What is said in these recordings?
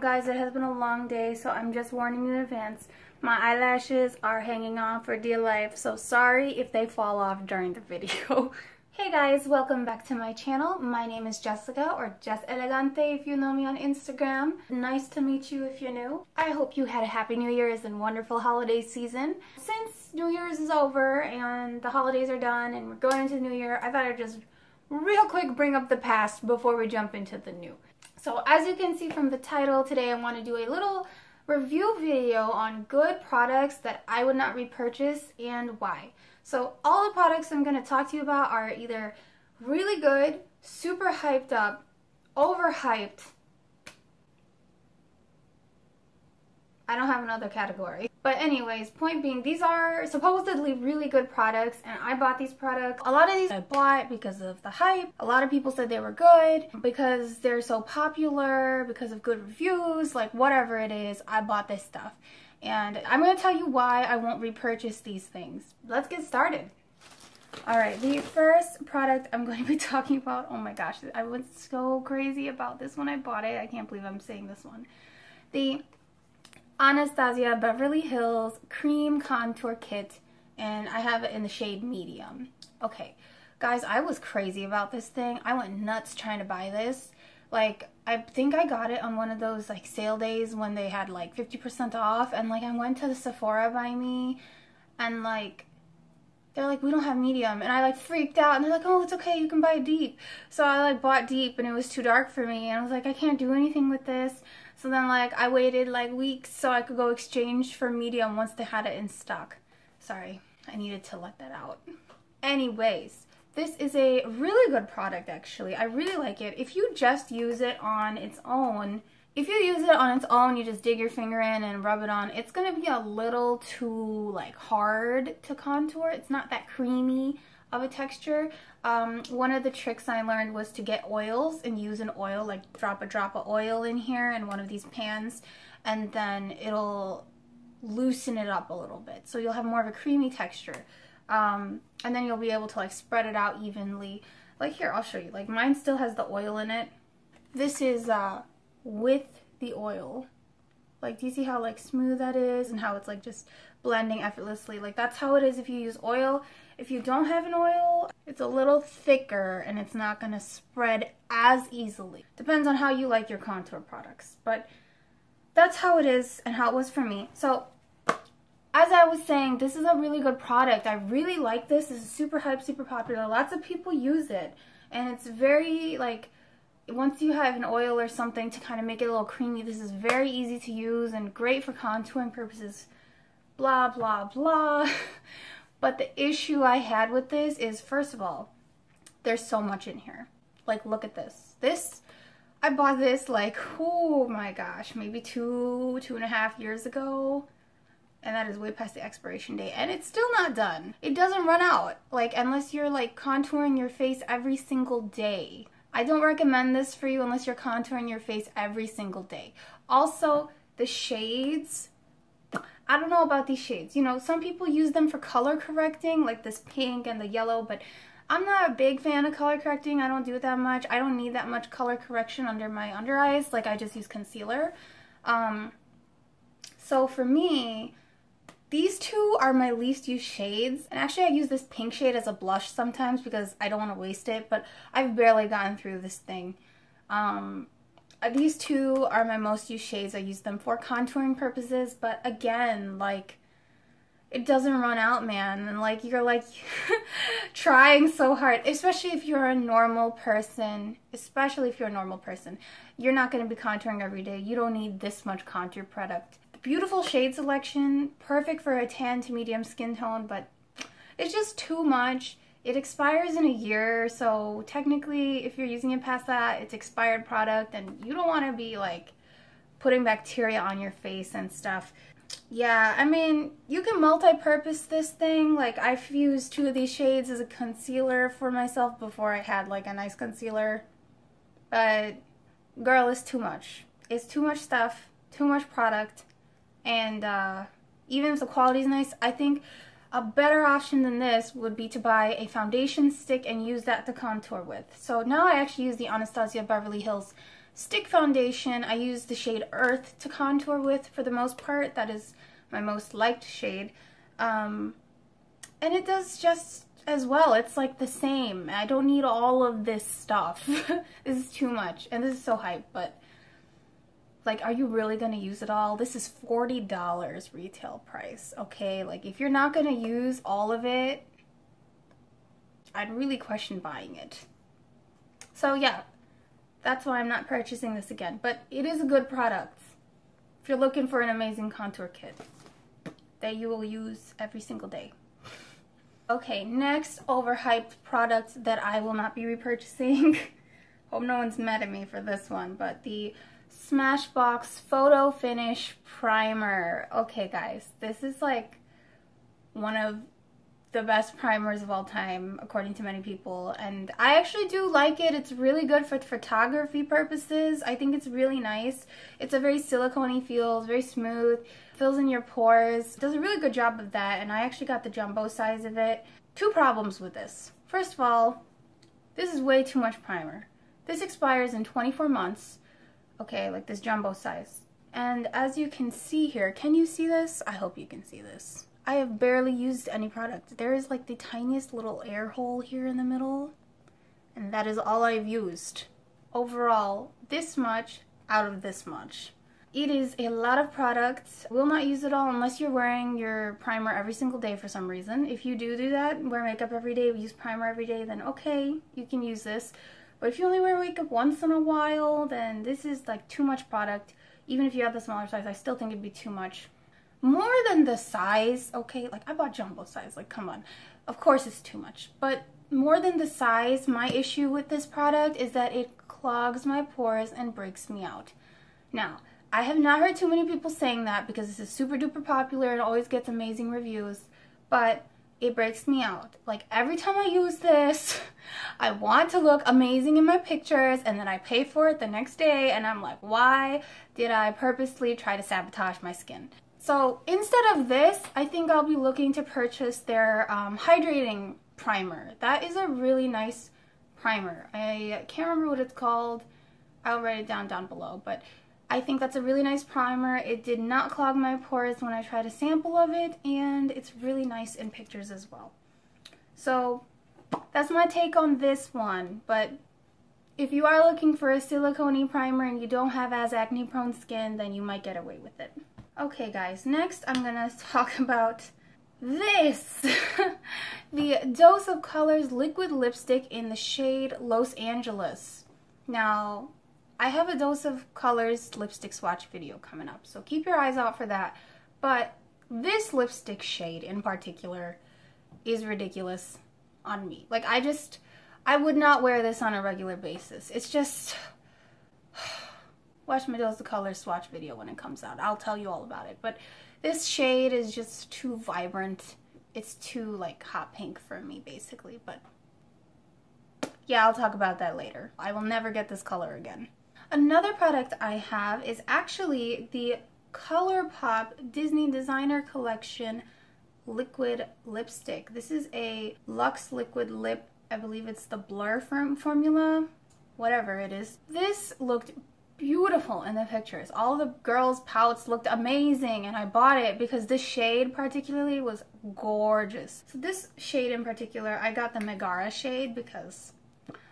Guys, it has been a long day, so I'm just warning you in advance. My eyelashes are hanging on for dear life, so sorry if they fall off during the video. Hey guys, welcome back to my channel. My name is Jessica, or Jess Elegante if you know me on Instagram. Nice to meet you if you're new. I hope you had a happy New Year's and wonderful holiday season. Since New Year's is over and the holidays are done and we're going into the new year, I thought I'd just real quick bring up the past before we jump into the new. So as you can see from the title, today I want to do a little review video on good products that I would not repurchase and why. So all the products I'm going to talk to you about are either really good, super hyped up, overhyped. I don't have another category. But anyways, point being, these are supposedly really good products, and I bought these products. A lot of these I bought because of the hype. A lot of people said they were good because they're so popular, because of good reviews, like whatever it is, I bought this stuff. And I'm going to tell you why I won't repurchase these things. Let's get started. Alright, the first product I'm going to be talking about, oh my gosh, I was so crazy about this when I bought it. I can't believe I'm saying this one. The Anastasia Beverly Hills Cream Contour Kit, and I have it in the shade medium. Okay, guys, I was crazy about this thing. I went nuts trying to buy this. Like, I think I got it on one of those like sale days when they had like 50% off, and like I went to the Sephora by me, and like they're like, we don't have medium, and I like freaked out, and they're like, oh, it's okay, you can buy deep. So I like bought deep, and it was too dark for me, and I was like, I can't do anything with this. So then like I waited like weeks so I could go exchange for medium once they had it in stock. Sorry, I needed to let that out. Anyways, this is a really good product actually. I really like it. If you just use it on its own, you just dig your finger in and rub it on, it's gonna be a little too like hard to contour. It's not that creamy of a texture. One of the tricks I learned was to get oils and use an oil, like drop a drop of oil in here in one of these pans, and then it'll loosen it up a little bit. So you'll have more of a creamy texture. And then you'll be able to like spread it out evenly. Like here, I'll show you. Like mine still has the oil in it. This is with the oil. Like, do you see how like smooth that is and how it's like just blending effortlessly? Like that's how it is if you use oil. If you don't have an oil, it's a little thicker and it's not going to spread as easily. Depends on how you like your contour products. But that's how it is and how it was for me. So as I was saying, this is a really good product. I really like this. This is super hype, super popular. Lots of people use it. And it's very like, once you have an oil or something to kind of make it a little creamy, this is very easy to use and great for contouring purposes. Blah, blah, blah. But the issue I had with this is, first of all, there's so much in here. Like, look at this. I bought this like, oh my gosh, maybe two and a half years ago. And that is way past the expiration date. And it's still not done. It doesn't run out. Like, unless you're like contouring your face every single day. I don't recommend this for you unless you're contouring your face every single day. Also, the shades, I don't know about these shades. You know, some people use them for color correcting, like this pink and the yellow, but I'm not a big fan of color correcting. I don't do it that much. I don't need that much color correction under my under eyes. Like, I just use concealer. So for me, these two are my least used shades. And actually I use this pink shade as a blush sometimes because I don't want to waste it, but I've barely gotten through this thing. These two are my most used shades. I use them for contouring purposes, but again, like, it doesn't run out, man. And like, you're like trying so hard, especially if you're a normal person, you're not going to be contouring every day. You don't need this much contour product. Beautiful shade selection, perfect for a tan to medium skin tone, but it's just too much. It expires in a year, so technically if you're using it past that, it's expired product, and you don't want to be like putting bacteria on your face and stuff. Yeah, I mean, you can multi-purpose this thing. Like, I've used two of these shades as a concealer for myself before I had like a nice concealer, but girl, it's too much. It's too much stuff, too much product. And even if the quality is nice, I think a better option than this would be to buy a foundation stick and use that to contour with. So now I actually use the Anastasia Beverly Hills stick foundation. I use the shade Earth to contour with for the most part. That is my most liked shade. And it does just as well. It's like the same. I don't need all of this stuff. This is too much. And this is so hype, but like, are you really gonna use it all? This is $40 retail price, okay? Like, if you're not gonna use all of it, I'd really question buying it. So yeah, that's why I'm not purchasing this again. But it is a good product if you're looking for an amazing contour kit that you will use every single day. Okay, next overhyped product that I will not be repurchasing. Hope no one's mad at me for this one, but the Smashbox Photo Finish Primer. Okay guys, this is like one of the best primers of all time, according to many people, and I actually do like it. It's really good for photography purposes. I think it's really nice. It's a very silicone-y feel, it's very smooth, fills in your pores, does a really good job of that, and I actually got the jumbo size of it. Two problems with this. First of all, this is way too much primer. This expires in 24 months, okay, like this jumbo size. And as you can see here, can you see this? I hope you can see this. I have barely used any product. There is like the tiniest little air hole here in the middle, and that is all I've used. Overall, this much out of this much. It is a lot of products. Will not use it all unless you're wearing your primer every single day for some reason. If you do that, wear makeup every day, use primer every day, then okay, you can use this. But if you only wear makeup once in a while, then this is like too much product. Even if you have the smaller size, I still think it'd be too much. More than the size, okay, like I bought jumbo size, like come on. Of course it's too much, but more than the size, my issue with this product is that it clogs my pores and breaks me out. Now, I have not heard too many people saying that because this is super duper popular and always gets amazing reviews, but it breaks me out. Like every time I use this, I want to look amazing in my pictures and then I pay for it the next day and I'm like, why did I purposely try to sabotage my skin? So instead of this, I think I'll be looking to purchase their hydrating primer. That is a really nice primer. I can't remember what it's called. I'll write it down below, but I think that's a really nice primer. It did not clog my pores when I tried a sample of it, and it's really nice in pictures as well. So that's my take on this one, but if you are looking for a silicone primer and you don't have as acne prone skin, then you might get away with it. Okay guys, next I'm gonna talk about this. The Dose of Colors liquid lipstick in the shade Los Angeles. Now, I have a Dose of Colors lipstick swatch video coming up, so keep your eyes out for that. But this lipstick shade in particular is ridiculous on me. Like I would not wear this on a regular basis. It's just... Watch my Dose of Colors swatch video when it comes out. I'll tell you all about it. But this shade is just too vibrant. It's too like hot pink for me basically. But yeah, I'll talk about that later. I will never get this color again. Another product I have is actually the Colourpop Disney Designer Collection liquid lipstick. This is a luxe liquid lip. I believe it's the Blur formula, whatever it is. This looked beautiful in the pictures. All the girls' pouts looked amazing and I bought it because this shade particularly was gorgeous. So this shade in particular, I got the Megara shade because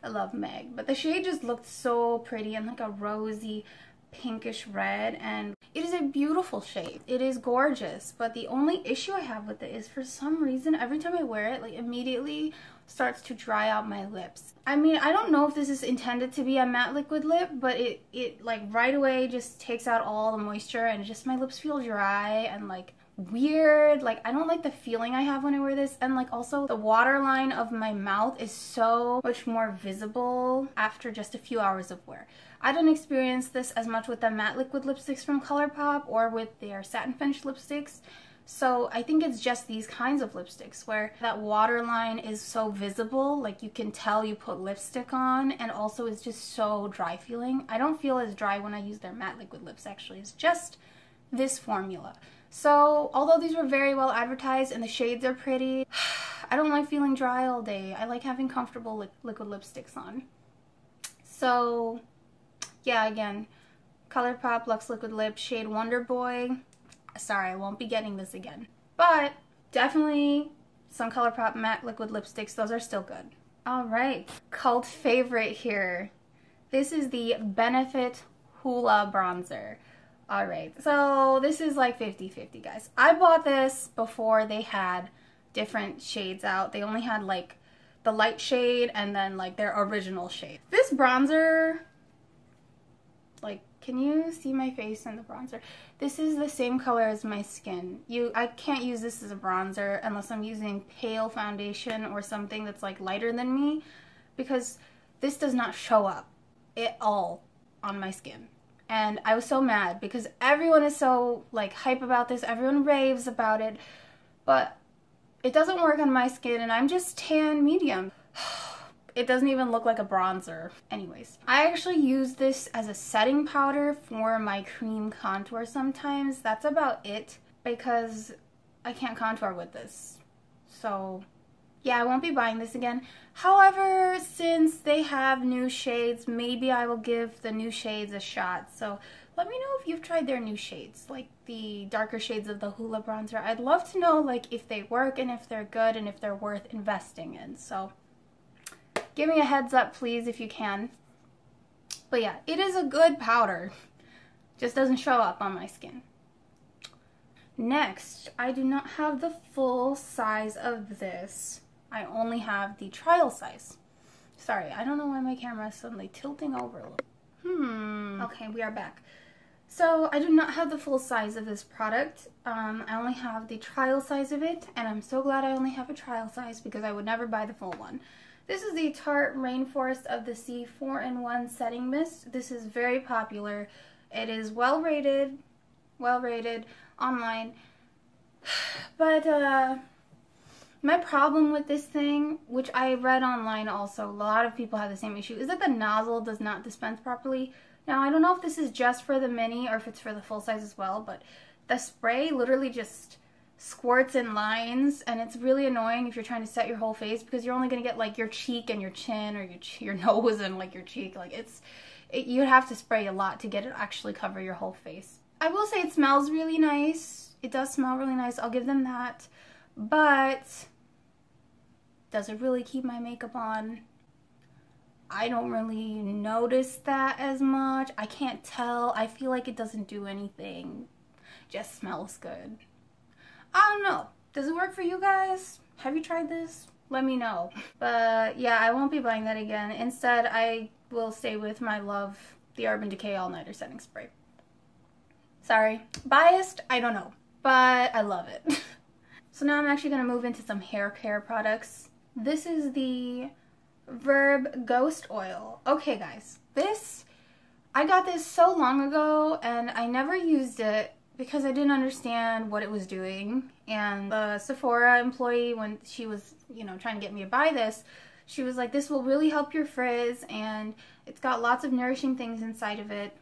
I love Meg, but the shade just looked so pretty and like a rosy pinkish red, and it is a beautiful shade. It is gorgeous, but the only issue I have with it is for some reason every time I wear it, like immediately starts to dry out my lips. I mean, I don't know if this is intended to be a matte liquid lip, but it like right away just takes out all the moisture and just my lips feel dry and like weird. Like I don't like the feeling I have when I wear this, and like also the waterline of my mouth is so much more visible after just a few hours of wear. I don't experience this as much with the matte liquid lipsticks from Colourpop or with their satin finish lipsticks. So I think it's just these kinds of lipsticks where that waterline is so visible, like you can tell you put lipstick on, and also it's just so dry feeling. I don't feel as dry when I use their matte liquid lips actually. It's just this formula. So although these were very well advertised and the shades are pretty, I don't like feeling dry all day. I like having comfortable liquid lipsticks on. So Yeah, again, Colourpop Luxe Liquid Lip, shade Wonderboy. Sorry, I won't be getting this again. But definitely some Colourpop matte liquid lipsticks. Those are still good. Alright, cult favorite here. This is the Benefit Hoola bronzer. Alright, so this is like 50-50, guys. I bought this before they had different shades out. They only had like the light shade and then like their original shade. This bronzer, like, can you see my face in the bronzer? This is the same color as my skin. I can't use this as a bronzer unless I'm using pale foundation or something that's like lighter than me, because this does not show up at all on my skin. And I was so mad because everyone is so like hype about this. Everyone raves about it, but it doesn't work on my skin and I'm just tan medium. It doesn't even look like a bronzer. Anyways, I actually use this as a setting powder for my cream contour sometimes. That's about it because I can't contour with this. So yeah, I won't be buying this again. However, since they have new shades, maybe I will give the new shades a shot. So let me know if you've tried their new shades, like the darker shades of the Hoola bronzer. I'd love to know like if they work and if they're good and if they're worth investing in. So give me a heads up, please, if you can. But yeah, it is a good powder. Just doesn't show up on my skin. Next, I do not have the full size of this. I only have the trial size. Sorry, I don't know why my camera is suddenly tilting over a little. Okay, we are back. So I do not have the full size of this product. I only have the trial size of it, and I'm so glad I only have a trial size because I would never buy the full one. This is the Tarte Rainforest of the Sea 4-in-1 Setting Mist. This is very popular. It is well rated online. But my problem with this thing, which I read online also, a lot of people have the same issue, is that the nozzle does not dispense properly. Now, I don't know if this is just for the mini or if it's for the full size as well, but the spray literally just squirts in lines, and it's really annoying if you're trying to set your whole face because you're only going to get like your cheek and your chin or your nose and like your cheek. Like you have to spray a lot to get it actually cover your whole face. I will say it smells really nice. It does smell really nice. I'll give them that. But does it really keep my makeup on? I don't really notice that as much. I can't tell. I feel like it doesn't do anything. Just smells good. I don't know. Does it work for you guys? Have you tried this? Let me know. But yeah, I won't be buying that again. Instead, I will stay with my love, the Urban Decay All Nighter Setting Spray. Sorry. Biased? I don't know. But I love it. So now I'm actually going to move into some hair care products. This is the VERB Ghost Oil. Okay guys, I got this so long ago and I never used it because I didn't understand what it was doing. And the Sephora employee, when she was, trying to get me to buy this, she was like, this will really help your frizz and it's got lots of nourishing things inside of it.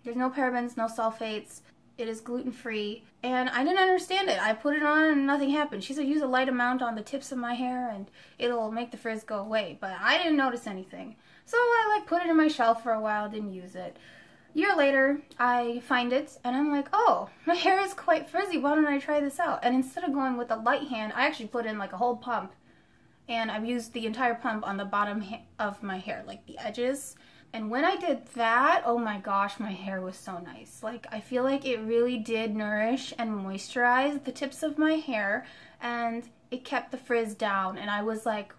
There's no parabens, no sulfates. It is gluten-free. And I didn't understand it. I put it on and nothing happened. She said use a light amount on the tips of my hair and it'll make the frizz go away. But I didn't notice anything. So I put it in my shelf for a while, didn't use it. A year later, I find it and I'm like, oh, my hair is quite frizzy. Why don't I try this out? And instead of going with a light hand, I actually put in like a whole pump. And I've used the entire pump on the bottom of my hair, like the edges. And when I did that, oh my gosh, my hair was so nice. Like, I feel like it really did nourish and moisturize the tips of my hair, and it kept the frizz down. And I was like,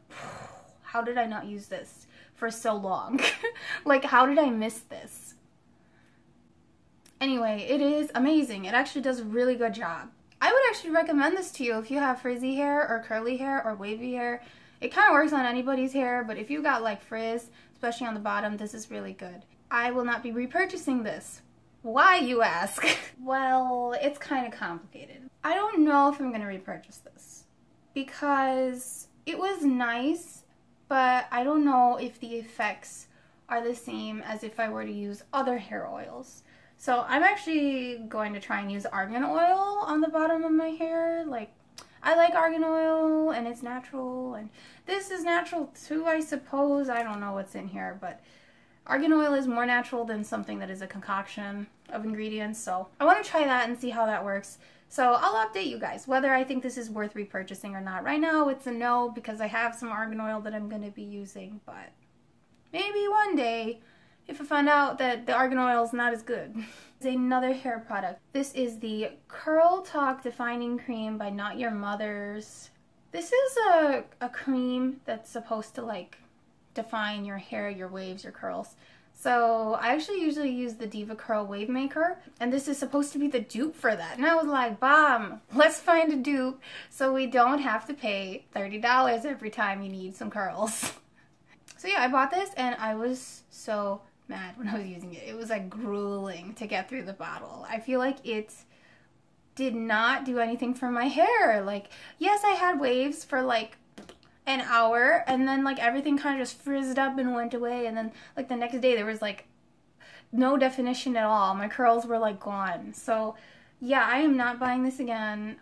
how did I not use this for so long? Like, how did I miss this? Anyway, it is amazing. It actually does a really good job. I would actually recommend this to you if you have frizzy hair or curly hair or wavy hair. It kind of works on anybody's hair, but if you got like frizz, especially on the bottom, this is really good. I will not be repurchasing this. Why, you ask? Well, it's kind of complicated. I don't know if I'm going to repurchase this because it was nice, but I don't know if the effects are the same as if I were to use other hair oils. So I'm actually going to try and use argan oil on the bottom of my hair. Like, I like argan oil and it's natural, and this is natural too, I suppose. I don't know what's in here, but Argan oil is more natural than something that is a concoction of ingredients, so I want to try that and see how that works. So I'll update you guys whether I think this is worth repurchasing or not. Right now it's a no because I have some argan oil that I'm going to be using, but maybe one day if I find out that the argan oil is not as good. It's another hair product. This is the Curl Talk Defining Cream by Not Your Mother's. This is a cream that's supposed to like define your hair, your waves, your curls. So I actually usually use the Diva Curl Wave Maker, and this is supposed to be the dupe for that. And I was like, bomb, let's find a dupe so we don't have to pay $30 every time you need some curls. So yeah, I bought this and I was so mad when I was using it. It was like grueling to get through the bottle. I feel like it did not do anything for my hair. Like, yes, I had waves for like an hour, and then like everything kind of just frizzed up and went away, and then like the next day there was like no definition at all. My curls were like gone. So yeah, I am not buying this again.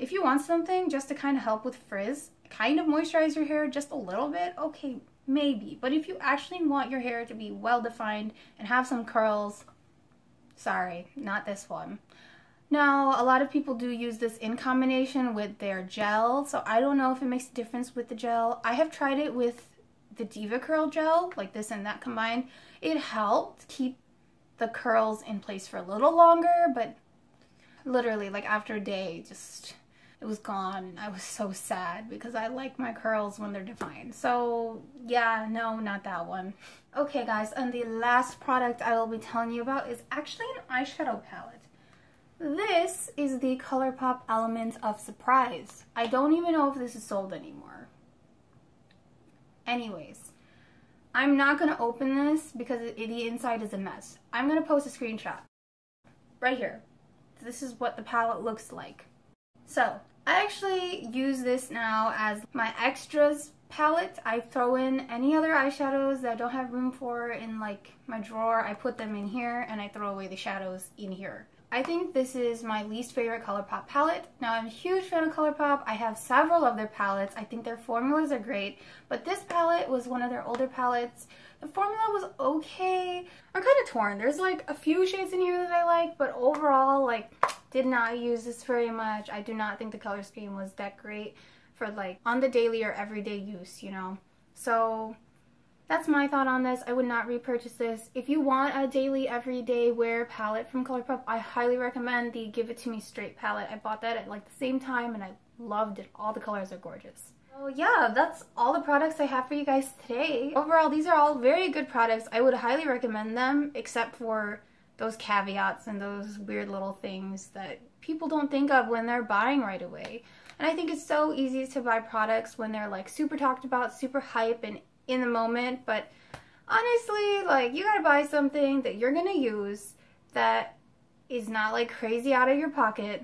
If you want something just to kind of help with frizz, kind of moisturize your hair just a little bit, okay, maybe. But if you actually want your hair to be well defined and have some curls, sorry, not this one. Now, a lot of people do use this in combination with their gel, so I don't know if it makes a difference with the gel. I have tried it with the Diva Curl gel, like this and that combined. It helped keep the curls in place for a little longer, but literally like after a day, just it was gone. I was so sad because I like my curls when they're defined. So yeah, no, not that one. Okay guys, and the last product I will be telling you about is actually an eyeshadow palette. This is the Colourpop Element of Surprise. I don't even know if this is sold anymore. Anyways, I'm not going to open this because the inside is a mess. I'm going to post a screenshot right here. This is what the palette looks like. So, I actually use this now as my extras palette. I throw in any other eyeshadows that I don't have room for in like my drawer. I put them in here and I throw away the shadows in here. I think this is my least favorite Colourpop palette. Now, I'm a huge fan of Colourpop. I have several of their palettes. I think their formulas are great, but this palette was one of their older palettes. The formula was okay. I'm kind of torn. There's like a few shades in here that I like, but overall, like, did not use this very much. I do not think the color scheme was that great for like on the daily or everyday use, you know? So that's my thought on this. I would not repurchase this. If you want a daily, everyday wear palette from Colourpop, I highly recommend the Give It To Me Straight palette. I bought that at like the same time and I loved it. All the colors are gorgeous. So yeah, that's all the products I have for you guys today. Overall, these are all very good products. I would highly recommend them, except for those caveats and those weird little things that people don't think of when they're buying right away. And I think it's so easy to buy products when they're like super talked about, super hype and in the moment, but honestly, like, you gotta buy something that you're gonna use that is not like crazy out of your pocket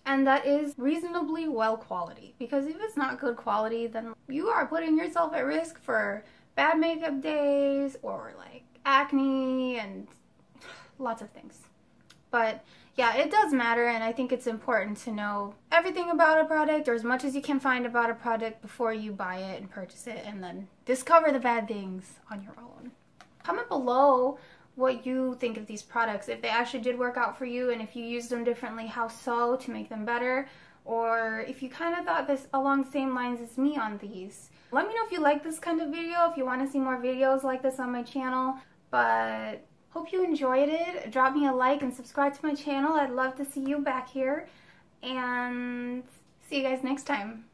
and that is reasonably well quality, because if it's not good quality, then you are putting yourself at risk for bad makeup days or like acne and lots of things. But yeah, it does matter, and I think it's important to know everything about a product, or as much as you can find about a product before you buy it and purchase it, and then discover the bad things on your own. Comment below what you think of these products, if they actually did work out for you, and if you used them differently, how so, to make them better, or if you kind of thought this along the same lines as me on these. Let me know if you like this kind of video, if you want to see more videos like this on my channel, but hope you enjoyed it. Drop me a like and subscribe to my channel. I'd love to see you back here. And see you guys next time.